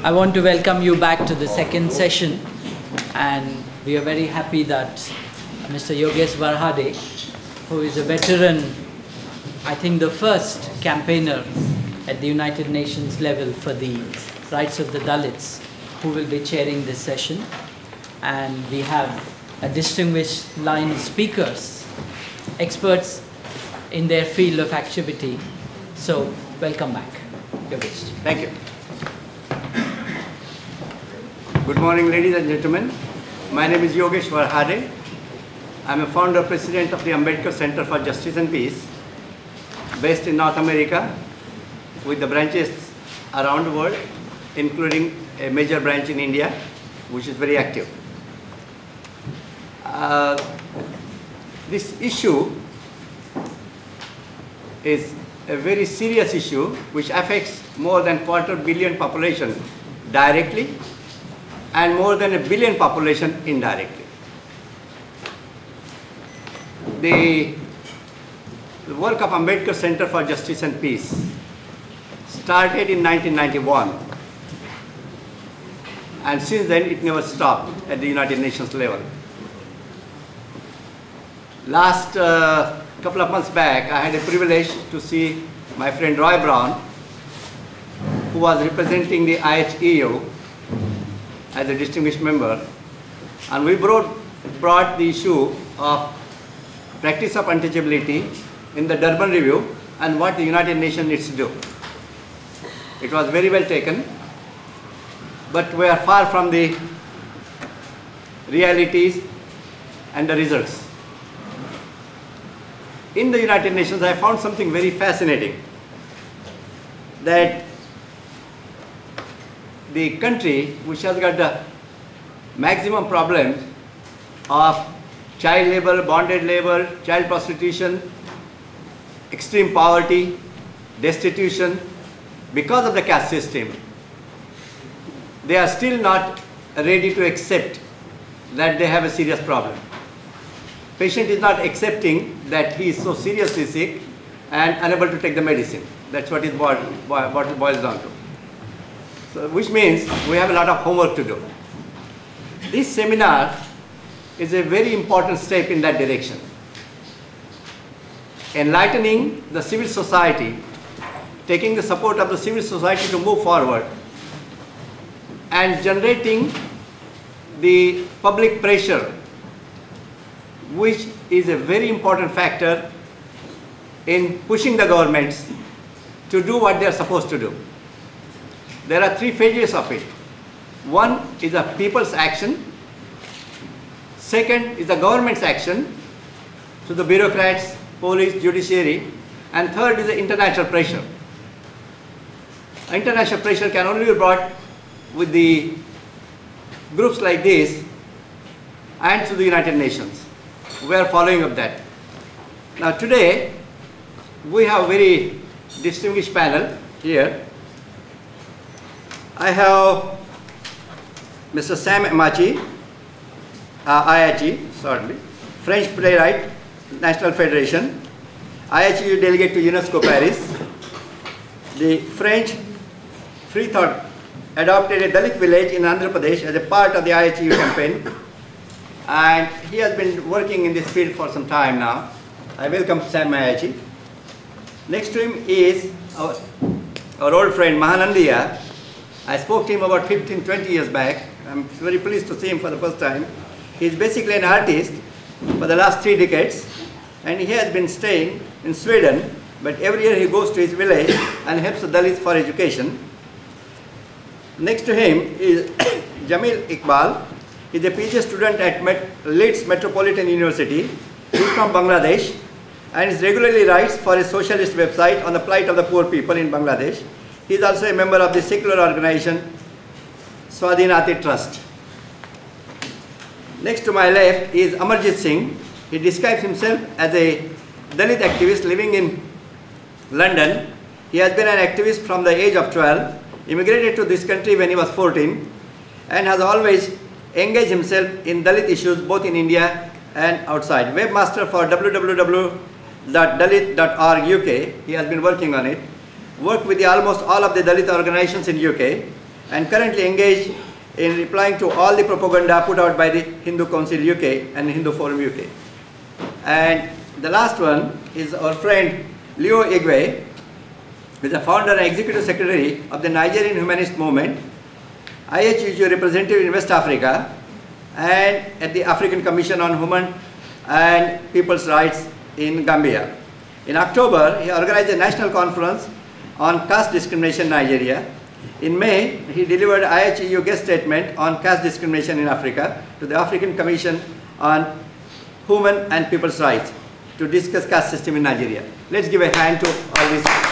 I want to welcome you back to the second session, and we are very happy that Mr. Yogesh Varhade, who is a veteran, I think the first campaigner at the United Nations level for the rights of the Dalits, who will be chairing this session. And we have a distinguished line of speakers, experts in their field of activity. So, welcome back, Yogesh. Thank you. Good morning, ladies and gentlemen. My name is Yogesh Varhade. I'm a founder president of the Ambedkar Center for Justice and Peace, based in North America, with the branches around the world, including a major branch in India, which is very active. This issue is a very serious issue which affects more than 250 million population directly and more than 1 billion population indirectly. The work of Ambedkar Center for Justice and Peace started in 1991, and since then it never stopped at the United Nations level. Last couple of months back, I had a privilege to see my friend Roy Brown, who was representing the IHEU as a distinguished member, and we brought the issue of practice of untouchability in the Durban Review and what the United Nations needs to do. It was very well taken, but we are far from the realities and the results. In the United Nations, I found something very fascinating, that the country which has got the maximum problems of child labor, bonded labor, child prostitution, extreme poverty, destitution, because of the caste system, they are still not ready to accept that they have a serious problem. Patient is not accepting that he is so seriously sick and unable to take the medicine. That's what it boils down to. So, which means we have a lot of homework to do. This seminar is a very important step in that direction. Enlightening the civil society, taking the support of the civil society to move forward, and generating the public pressure, which is a very important factor in pushing the governments to do what they are supposed to do. There are 3 phases of it. One is the people's action. Second is the government's action, so the bureaucrats, police, judiciary. And third is the international pressure. International pressure can only be brought with the groups like this and to the United Nations. We are following up that. Now today, we have a very distinguished panel here. I have Mr. Sam Amachi, IHE, certainly, French playwright, National Federation, IHEU delegate to UNESCO Paris. The French Free Thought adopted a Dalit village in Andhra Pradesh as a part of the IHEU campaign, and he has been working in this field for some time now. I welcome Sam Amachi. Next to him is our old friend Mahanandiya. I spoke to him about 15-20 years back. I'm very pleased to see him for the first time. He's basically an artist for the last 3 decades, and he has been staying in Sweden, but every year he goes to his village and helps the Dalits for education. Next to him is Jamil Iqbal. He's a PhD student at Leeds Metropolitan University. He's from Bangladesh and he regularly writes for a socialist website on the plight of the poor people in Bangladesh. He is also a member of the secular organization Swadhinati Trust. Next to my left is Amarjit Singh. He describes himself as a Dalit activist living in London. He has been an activist from the age of 12, immigrated to this country when he was 14, and has always engaged himself in Dalit issues both in India and outside. Webmaster for www.dalit.org UK, he has been working on it. Worked with almost all of the Dalit organizations in UK, and currently engaged in replying to all the propaganda put out by the Hindu Council UK and Hindu Forum UK. And the last one is our friend Leo Igwe, who is the founder and executive secretary of the Nigerian Humanist movement, IHEU representative in West Africa, and at the African Commission on Human and People's Rights in Gambia. In October, he organized a national conference on caste discrimination in Nigeria. In May, he delivered IHEU guest statement on caste discrimination in Africa to the African Commission on Human and People's Rights to discuss caste system in Nigeria. Let's give a hand to all these.